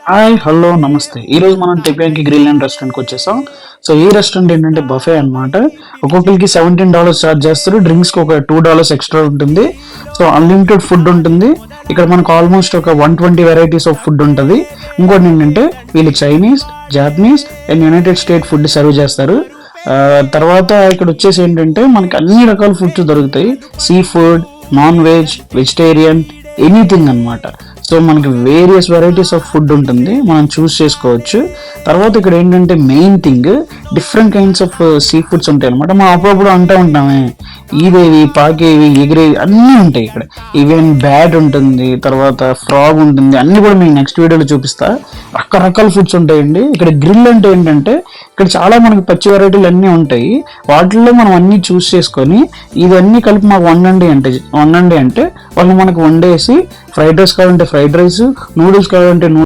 Hi hello నమస్తే. ఈరోజు మనం టెపియాకి గ్రిల్ అండ్ రెస్టారెంట్కి వచ్చేసాం. సో ఈ రెస్టారెంట్ ఏంటంటే బఫే అన్నమాట. ఒక్కొక్కరికి $17 ఛార్జ్ చేస్తారు. డ్రింక్స్కి ఒక $2 ఎక్స్ట్రా ఉంటుంది. సో అన్లిమిటెడ్ ఫుడ్ ఉంటుంది. ఇక్కడ మనకు ఆల్మోస్ట్ ఒక 120 వెరైటీస్ ఆఫ్ ఫుడ్ ఉంటుంది. ఇంకోటి ఏంటంటే వీళ్ళు Chinese, Japanese and United state food serve చేస్తారు. తర్వాత ఇక్కడ వచ్చేసి ఏంటంటే మనకి అన్ని రకాల ఫుడ్స్ దొరుకుతాయి. Sea food, non veg, vegetarian, anything అన్నమాట. సో మనకి వేరియస్ వెరైటీస్ ఆఫ్ ఫుడ్ ఉంటుంది, మనం చూస్ చేసుకోవచ్చు. తర్వాత ఇక్కడ ఏంటంటే main thing different kinds of sea foods ఉంటాయి అనమాట. మనం అప్పుడప్పుడు అంటూ ఉంటామే ఈదేవి, పాకేవి, ఎగిరేవి అన్నీ ఉంటాయి ఇక్కడ. ఈవెన్ బ్యాట్ ఉంటుంది, తర్వాత ఫ్రాగ్ ఉంటుంది, అన్ని కూడా మీకు నెక్స్ట్ వీడియోలో చూపిస్తా. రకరకాల ఫుడ్స్ ఉంటాయండి. ఇక్కడ గ్రిల్ అంటే ఏంటంటే ఇక్కడ చాలా మనకి పచ్చి వెరైటీలు అన్నీ ఉంటాయి. వాటిల్లో మనం అన్ని చూస్ చేసుకొని ఇవన్నీ కలిపి మాకు వండండి అంటే వాళ్ళు మనకు వండేసి ఫ్రైడ్ రైస్ కావాలంటే ఫ్రైడ్ రైస్, నూడిల్స్ కావాలంటే